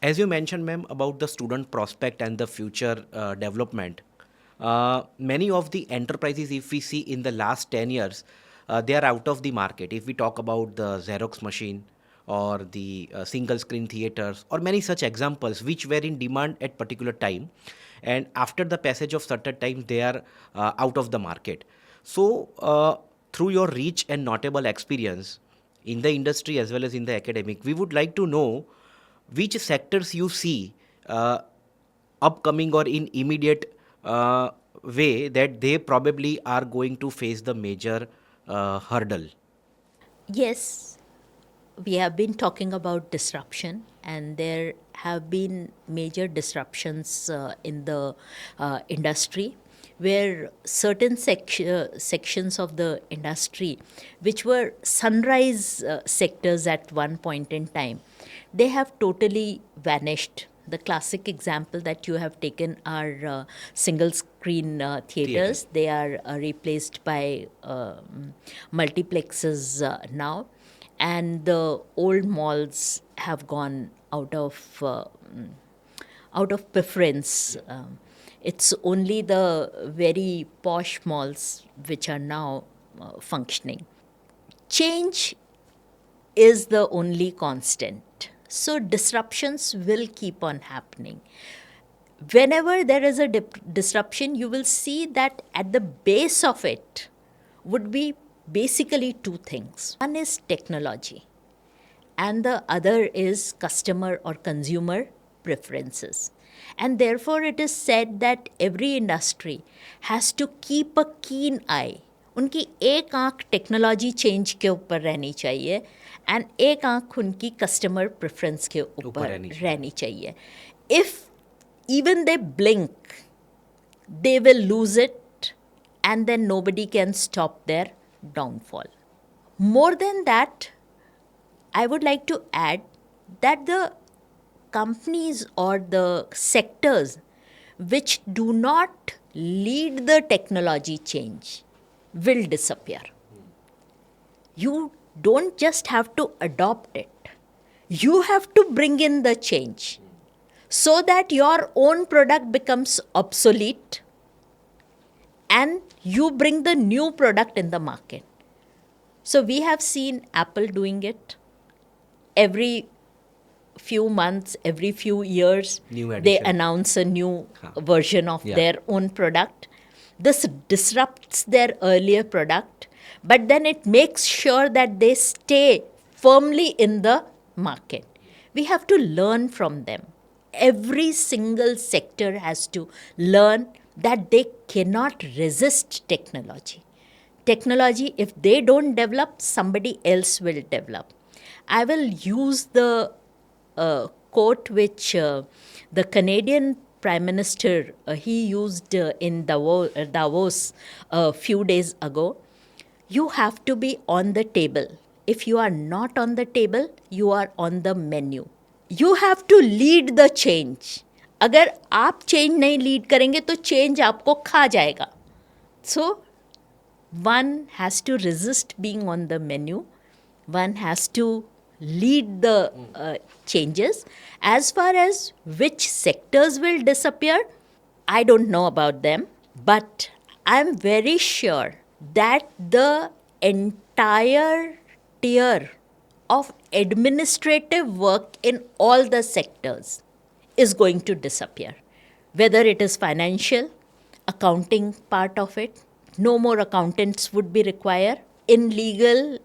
As you mentioned, ma'am, about the student prospect and the future development, many of the enterprises, if we see in the last 10 years, they are out of the market. If we talk about the Xerox machine or the single screen theaters or many such examples which were in demand at particular time, and after the passage of certain time, they are out of the market. So, through your rich and notable experience in the industry as well as in the academic, we would like to know which sectors you see uh, upcoming or in immediate way that they probably are going to face the major hurdle. Yes, we have been talking about disruption, and there have been major disruptions in the industry where certain sections of the industry, which were sunrise sectors at one point in time, they have totally vanished. The classic example that you have taken are single screen Theater. theaters. They are replaced by multiplexes now, and the old malls have gone out of preference. It's only the very posh malls which are now functioning. Change is the only constant. So disruptions will keep on happening. Whenever there is a disruption, you will see that at the base of it would be basically two things. One is technology, and the other is customer or consumer preferences. And therefore, it is said that every industry has to keep a keen eye. उनकी एक आंख technology change के ऊपर रहनी चाहिए and एक आंख उनकी कस्टमर प्रेफरेंस के ऊपर रहनी चाहिए. If even they blink, they will lose it, and then nobody can stop their downfall. More than that, I would like to add that the companies or the sectors which do not lead the technology change will disappear. You don't just have to adopt it, you have to bring in the change so that your own product becomes obsolete and you bring the new product in the market. So we have seen Apple doing it every few months, every few years. They announce a new version of their own product. This disrupts their earlier product, but then it makes sure that they stay firmly in the market. We have to learn from them. Every single sector has to learn that they cannot resist technology. Technology, if they don't develop, somebody else will develop. I will use the quote which the Canadian Prime Minister he used in Davos a few days ago. You have to be on the table. If you are not on the table, you are on the menu. You have to lead the change. अगर आप change नहीं lead करेंगे तो change आपको खा जाएगा. So one has to resist being on the menu. One has to lead the changes. As far as which sectors will disappear, I don't know about them, but I'm very sure that the entire tier of administrative work in all the sectors is going to disappear. Whether it is financial, accounting part of it, no more accountants would be required. In legal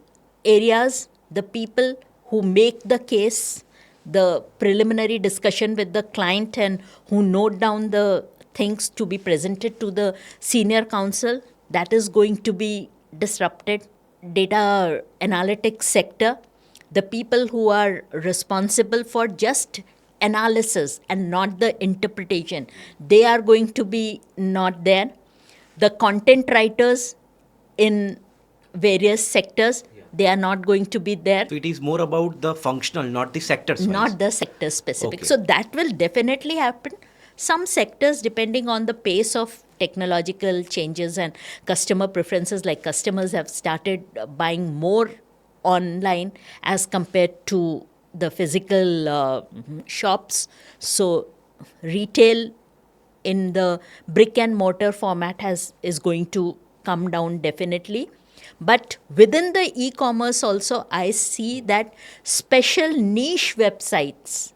areas, the people who make the case, the preliminary discussion with the client, and who note down the things to be presented to the senior counsel, that is going to be disrupted. Data analytics sector, the people who are responsible for just analysis and not the interpretation, they are going to be not there. The content writers in various sectors, they are not going to be there. So it is more about the functional, not the sectors. Not the sector specific. So that will definitely happen. Some sectors, depending on the pace of technological changes and customer preferences, like customers have started buying more online as compared to the physical shops. So retail in the brick and mortar format is going to come down definitely. But within the e-commerce also, I see that special niche websites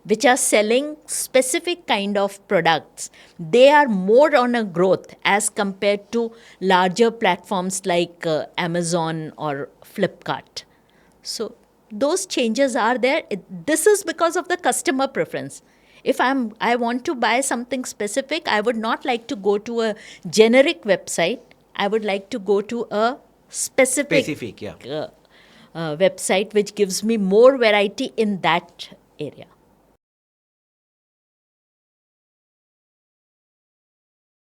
which are selling specific kind of products, they are more on a growth as compared to larger platforms like Amazon or Flipkart. So those changes are there. This is because of the customer preference. If I want to buy something specific, I would not like to go to a generic website. I would like to go to a specific Specific, yeah. website which gives me more variety in that area.